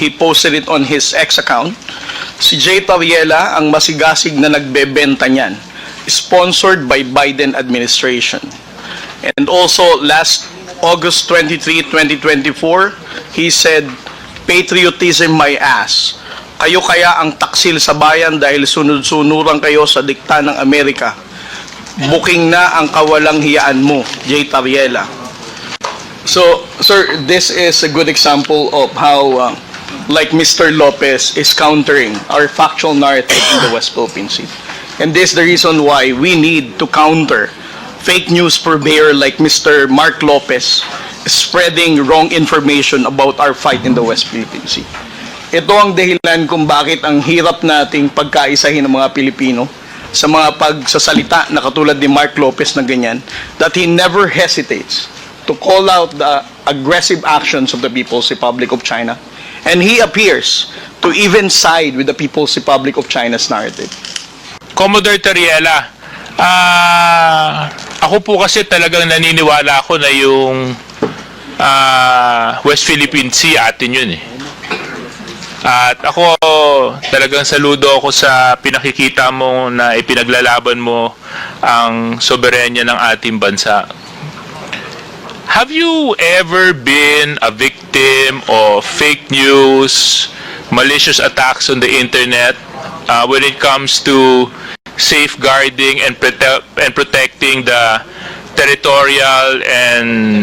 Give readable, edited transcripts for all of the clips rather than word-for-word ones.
he posted it on his X account. Si Jay Tariela ang masigasig na nagbebenta niyan, sponsored by Biden administration. And also last August 23, 2024, he said, "Patriotism my ass. Kayo kaya ang taksil sa bayan dahil sunod-sunuran kayo sa dikta ng Amerika. Booking na ang kawalang hiyaan mo, Jay Tariela." So, sir, this is a good example of how, like Mr. Lopez is countering our factual narrative in the West Philippine Sea. And this is the reason why we need to counter fake news purveyor like Mr. Mark Lopez spreading wrong information about our fight in the West Philippine Sea. Ito ang dahilan kung bakit ang hirap nating pagkaisahin ng mga Pilipino sa mga pagsasalita na katulad ni Mark Lopez na ganyan, that he never hesitates to call out the aggressive actions of the People's Republic of China, and he appears to even side with the People's Republic of China's narrative. Commodore Tariela, ako po kasi talagang naniniwala ako na yung West Philippine Sea atin yun eh. At ako talagang saludo ako sa pinakikita mo na ipinaglalaban mo ang soberenya ng ating bansa. Have you ever been a victim of fake news, malicious attacks on the internet when it comes to safeguarding and protecting the territorial and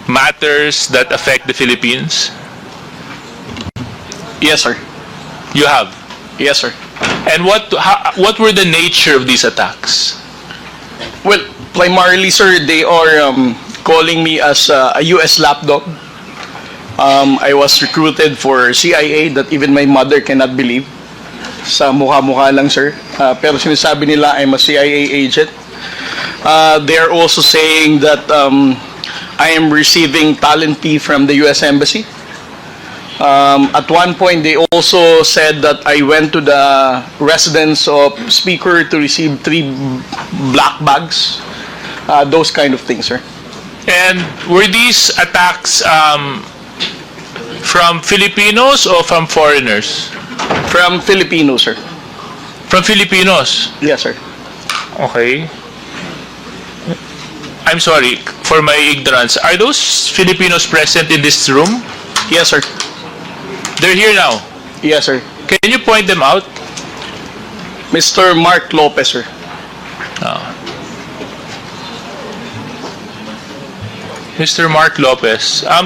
matters that affect the Philippines? Yes, sir. You have. Yes, sir. And what were the nature of these attacks? Well, primarily, sir, they are calling me as a U.S. lapdog. I was recruited for CIA that even my mother cannot believe. Sa mukha-mukha lang, sir. Pero sinasabi nila I'm a CIA agent. They are also saying that I am receiving talent fee from the U.S. Embassy. At one point, they also said that I went to the residence of Speaker to receive 3 black bags. Those kind of things, sir. And were these attacks from Filipinos or from foreigners? From Filipinos, sir. From Filipinos? Yes, sir. Okay. I'm sorry for my ignorance. Are those Filipinos present in this room? Yes, sir. They're here now. Yes, sir. Can you point them out? Mr. Mark Lopez, sir. Mr. Mark Lopez. I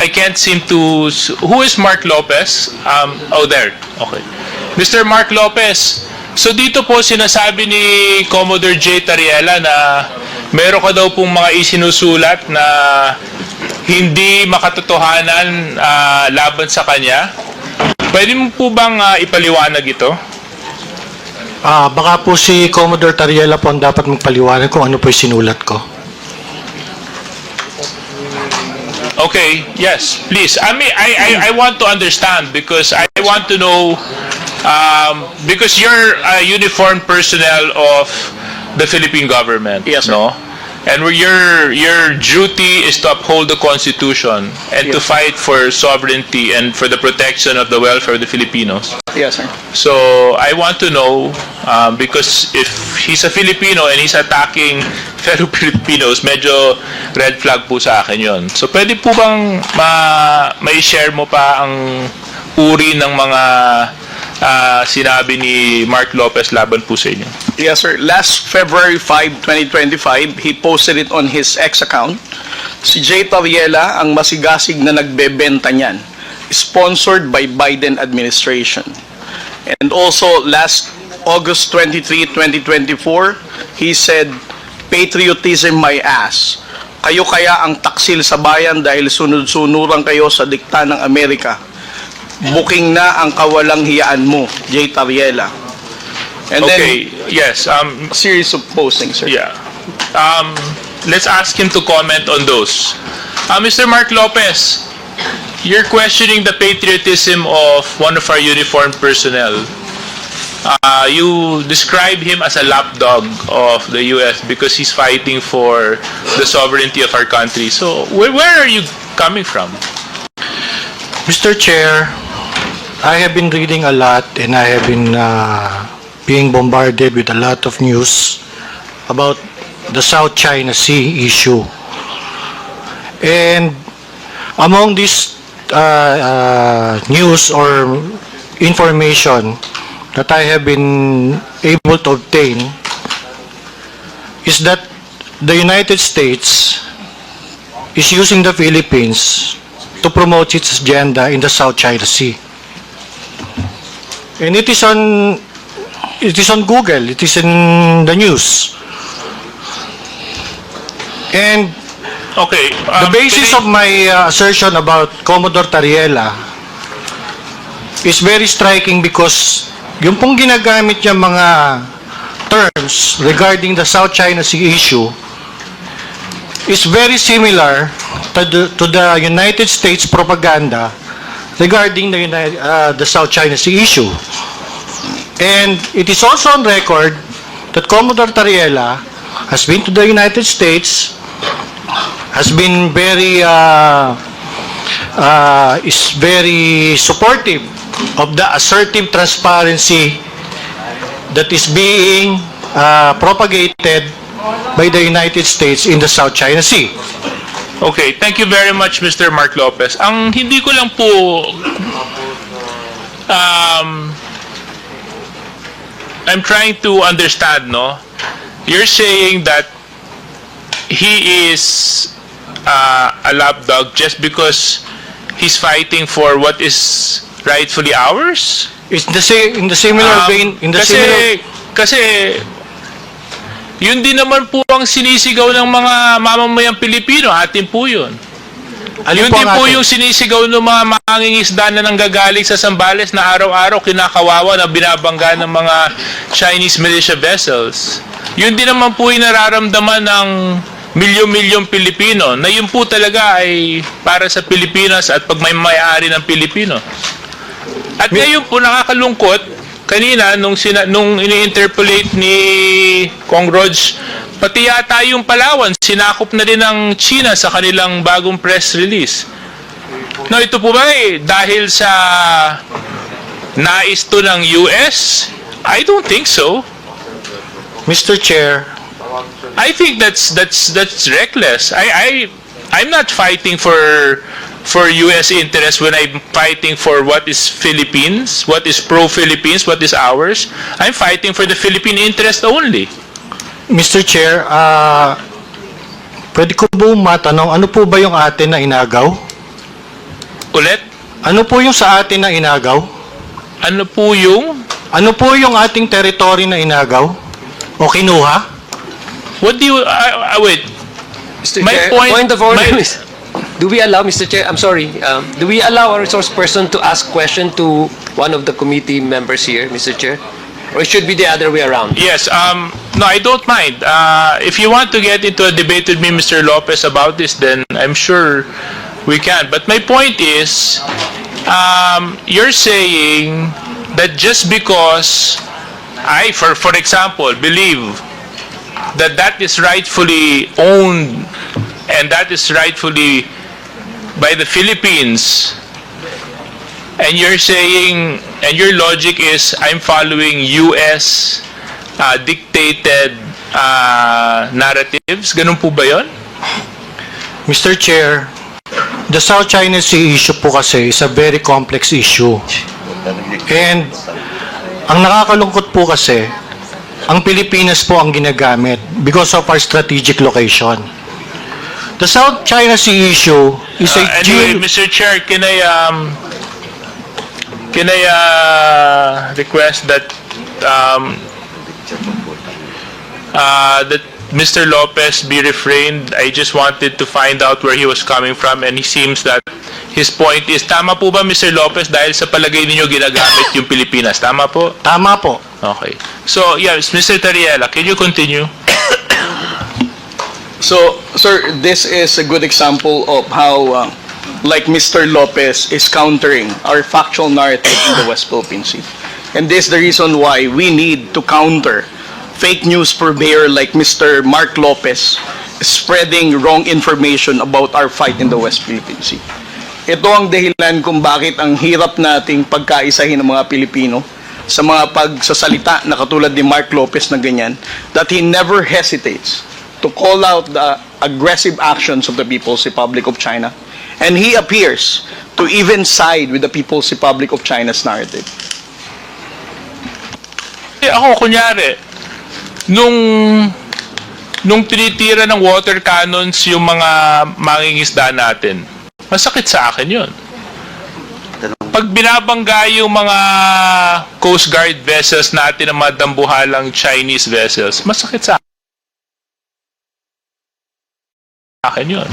can't seem to. Who is Mark Lopez? Oh, there. Okay. Mr. Mark Lopez. So dito po sinasabi ni Commodore Jay Tariela na meron ka daw pong mga isinusulat na hindi makatotohanan laban sa kanya. Pwede mo po bang ipaliwanag ito? Baka po si Commodore Tariela po ang dapat magpaliwanag kung ano po yung sinulat ko. Okay, yes, please. I want to understand because I want to know because you're a uniformed personnel of the Philippine government. Yes, sir. No? And your duty is to uphold the Constitution and to fight for sovereignty and for the protection of the welfare of the Filipinos. Yes, sir. So I want to know because if he's a Filipino and he's attacking fellow Filipinos, medyo red flag po sa akin yon. So pwede po bang mai-share mo pa ang uri ng mga sinabi ni Mark Lopez laban po sa inyo? Yes, sir. Last February 5, 2025, he posted it on his X account. Si Jay Tariela ang masigasig na nagbebenta niyan, sponsored by Biden administration. And also last August 23, 2024, he said, "Patriotism my ass. Kayo kaya ang taksil sa bayan dahil sunod-sunuran kayo sa dikta ng Amerika. Booking na ang kawalang hiyaan mo, Jay Tariela." And Okay, yes. then, a series of postings, sir. Yeah. Let's ask him to comment on those. Mr. Mark Lopez, you're questioning the patriotism of one of our uniformed personnel. you describe him as a lapdog of the U.S. because he's fighting for the sovereignty of our country. So where are you coming from? Mr. Chair, I have been reading a lot and I have been being bombarded with a lot of news about the South China Sea issue. And among this news or information that I have been able to obtain is that the United States is using the Philippines to promote its agenda in the South China Sea. And it is on Google, it is in the news. And Okay. the basis of my assertion about Commodore Tariela is very striking because yung pong ginagamit niya mga terms regarding the South China Sea issue is very similar to the United States propaganda regarding the South China Sea issue. And it is also on record that Commodore Tariela has been to the United States, has been is very supportive of the assertive transparency that is being propagated by the United States in the South China Sea. Okay, thank you very much, Mr. Mark Lopez. Ang hindi ko lang po I'm trying to understand, no? You're saying that he is a lapdog just because he's fighting for what is rightfully ours? It's in the similar vein, in the similar... Kasi yun din naman po ang sinisigaw ng mga mamamayang Pilipino, atin po yun. Alin Yun din po atin? yung sinisigaw ng mga mangingisda na nanggagaling sa Zambales na araw-araw kinakawawa na binabangga ng mga Chinese militia vessels. Yun din naman po yung nararamdaman ng milyon-milyong Pilipino na yun po talaga ay para sa Pilipinas at pagmay-ari ng Pilipino. At ngayon po nakakalungkot, kanina nung ini-interpolate ni Kong Rog, pati yata yung Palawan, sinakop na rin ng China sa kanilang bagong press release. No, ito po ba dahil sa nais to ng US? I don't think so. Mr. Chair, I think that's reckless. I'm not fighting for US interests when I'm fighting for what is Philippines, what is pro-Philippines, what is ours. I'm fighting for the Philippine interest only. Mr. Chair, pwede ko po matanong, ano po ba yung atin na inagaw? Ulit, Ano po yung sa atin na inagaw? ano po yung... Ano po yung ating territory na inagaw? O kinuha? What do you... wait. Mr. My Chair, point- of order my- is, do we allow, Mr. Chair, I'm sorry, do we allow a resource person to ask question to one of the committee members here, Mr. Chair? Or it should be the other way around? Yes, no, I don't mind. If you want to get into a debate with me, Mr. Lopez, about this, then I'm sure we can. But my point is, you're saying that just because I, for example, believe that that is rightfully owned and that is rightfully by the Philippines, and you're saying, and your logic is, I'm following US dictated narratives. Ganun po ba yun? Mr. Chair, the South China Sea issue po kasi is a very complex issue. And ang nakakalungkot po kasi, ang Pilipinas po ang ginagamit because of our strategic location. The South China Sea issue is a Anyway, Mr. Chair, can I request that that Mr. Lopez be refrained? I just wanted to find out where he was coming from, and he seems that his point is, tama po ba, Mr. Lopez, dahil sa palagay ninyo ginagamit yung Pilipinas? Tama po? Tama po. Okay. So, yes, Mr. Tariela, can you continue? So, sir, this is a good example of how, like Mr. Lopez is countering our factual narrative in the West Philippine Sea. And this is the reason why we need to counter fake news purveyor like Mr. Mark Lopez spreading wrong information about our fight in the West Philippine Sea. Ito ang dahilan kung bakit ang hirap nating pagkaisahin ng mga Pilipino sa mga pagsasalita na katulad ni Mark Lopez na ganyan, that he never hesitates to call out the aggressive actions of the People's Republic of China. And he appears to even side with the People's Republic of China's narrative. Ako, kunyari, nung tinitira ng water cannons yung mga mangingisda natin, masakit sa akin yun. Pag binabangga yung mga Coast Guard vessels natin ng mga dambuhalang Chinese vessels, masakit sa akin yun.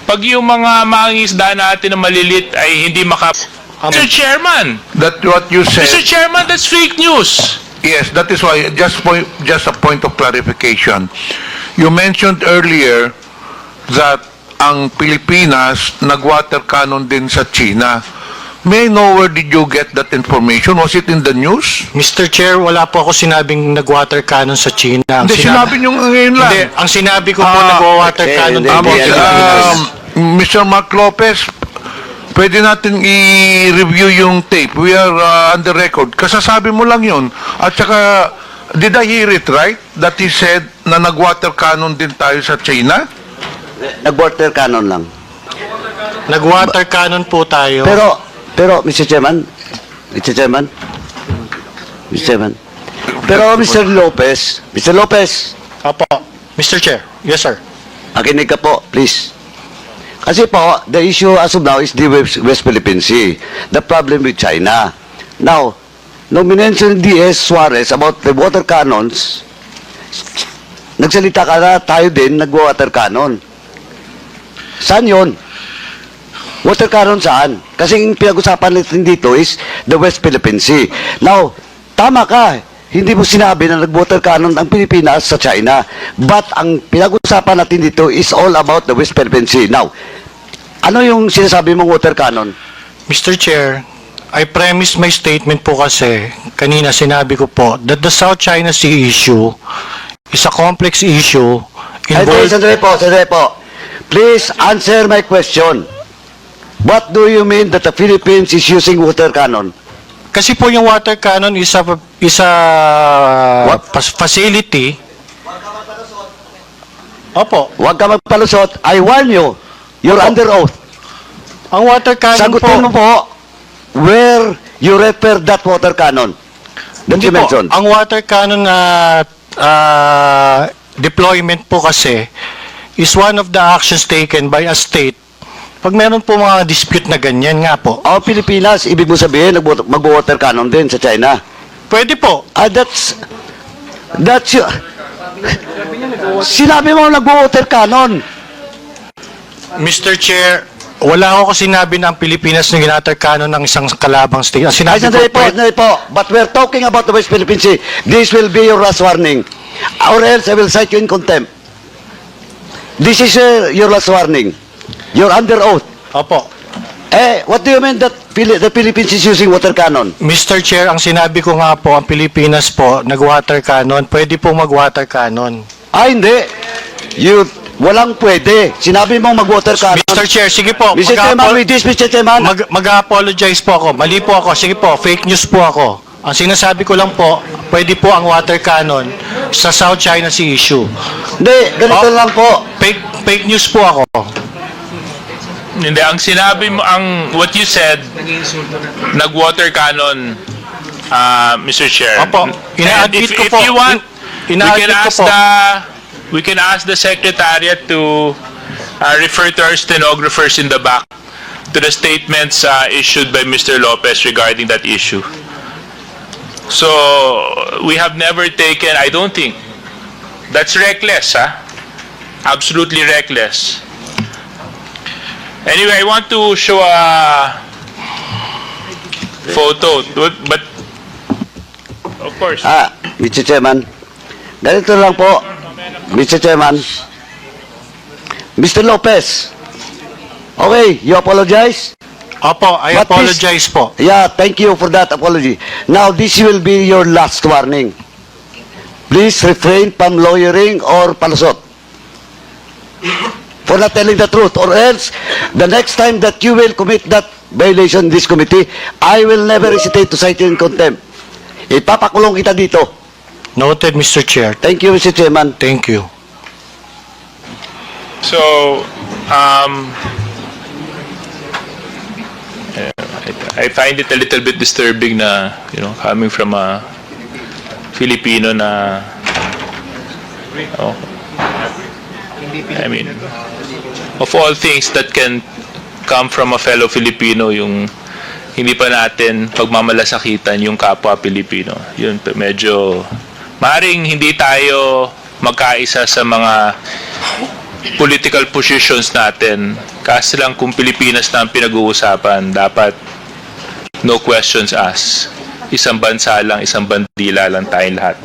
Pag yung mga mangingisda natin na malilit ay hindi Mr. Chairman! That what you said. Mr. Chairman, that's fake news! Yes, that is why, just a point of clarification. You mentioned earlier that ang Pilipinas nag-water cannon din sa China. May I know where did you get that information? Was it in the news? Mr. Chair, wala po ako sinabing nag-water cannon sa China. Hindi, sinabi niyo ngayon lang. Hindi, ang sinabi ko po nag-water cannon din po sa Pilipinas. Mr. Mark Lopez, pwede natin i-review yung tape. We are on the record. Kasasabi mo lang yun. At saka, did I hear it right? That he said na nag-water cannon din tayo sa China? Nag-water cannon lang. Nag-water cannon po tayo. Pero, Mr. Chairman, pero Mr. Lopez, Opo. Mr. Chair. Yes, sir. akinig ka po, please. Kasi po, the issue as of now is the West Philippine Sea. The problem with China. Now, nung minention D.S. Suarez about the water cannons, nagsalita ka na tayo din nag-water cannon. Saan yun? Water cannon saan? Kasi yung pinag-usapan natin dito is the West Philippine Sea. Now, tama ka. Hindi mo sinabi na nag-water cannon ang Pilipinas sa China. But ang pinag-usapan natin dito is all about the West Philippine Sea. Now, ano yung sinasabi mong water cannon? Mr. Chair, I premise my statement po kasi, kanina sinabi ko po, that the South China Sea issue is a complex issue Sandali po. Please answer my question. What do you mean that the Philippines is using water cannon? Kasi po yung water cannon is a What? facility. Opo. Huwag ka magpalusot. I warn you. You're Opo. under oath. Ang water cannon Sagutin mo po, po where you refer that water cannon that you hindi po, mentioned. ang water cannon na deployment po kasi is one of the actions taken by a state pag meron po mga dispute na ganyan nga po. Ang Pilipinas, ibig mo sabihin, mag-water cannon din sa China. Pwede po. That's sinabi mo nag-water cannon. Mr. Chair, wala ako sinabi na ang Pilipinas na ginater cannon ng isang kalabang state. Ang Ay, sinabi sandali po. But we're talking about the West Philippine Sea. This will be your last warning. Or else I will cite you in contempt. This is your last warning. You're under oath. Opo. What do you mean that the Philippines is using water cannon? Mr. Chair, ang sinabi ko nga po, ang Pilipinas po, nag-water cannon, pwede po mag-water cannon. Hindi. Walang pwede. Sinabi mong mag-water cannon. Mr. Chair, sige po. Mr. Chairman, with this, Mr. Chairman. Mag-apologize po ako. Mali po ako. Sige po, fake news po ako. Ang sinasabi ko lang po, pwede po ang water cannon sa South China Sea issue. Hindi, ganito lang po. Fake news po ako. Hindi, ang sinabi mo, what you said, nag-water cannon, Mr. Chair. Opo. And Ina-admit ko if po. you want, Ina-admit ko po. we can ask the Secretariat to refer to our stenographers in the back to the statements issued by Mr. Lopez regarding that issue. So, we have never taken, I don't think, that's reckless, absolutely reckless. Anyway, I want to show a photo, but of course. Mr. Chairman, ganito lang po. Mr. Chairman, Mr. Lopez, okay, you apologize? Opo, I But this- apologize po. Yeah, thank you for that apology. Now, this will be your last warning. Please refrain from lawyering or palusot for not telling the truth, or else the next time that you will commit that violation in this committee, I will never hesitate to cite you in contempt. Ipapakulong kita dito. Noted, Mr. Chair. Thank you, Mr. Chairman. Thank you. So, I find it a little bit disturbing na, coming from a Filipino na, I mean, of all things that can come from a fellow Filipino, yung hindi pa natin pagmamalasakitan yung kapwa Pilipino. Yun, medyo, maaaring hindi tayo magkaisa sa mga political positions natin. Kasi lang kung Pilipinas na ang pinag-uusapan, dapat no questions asked. Isang bansa lang, isang bandila lang tayong lahat.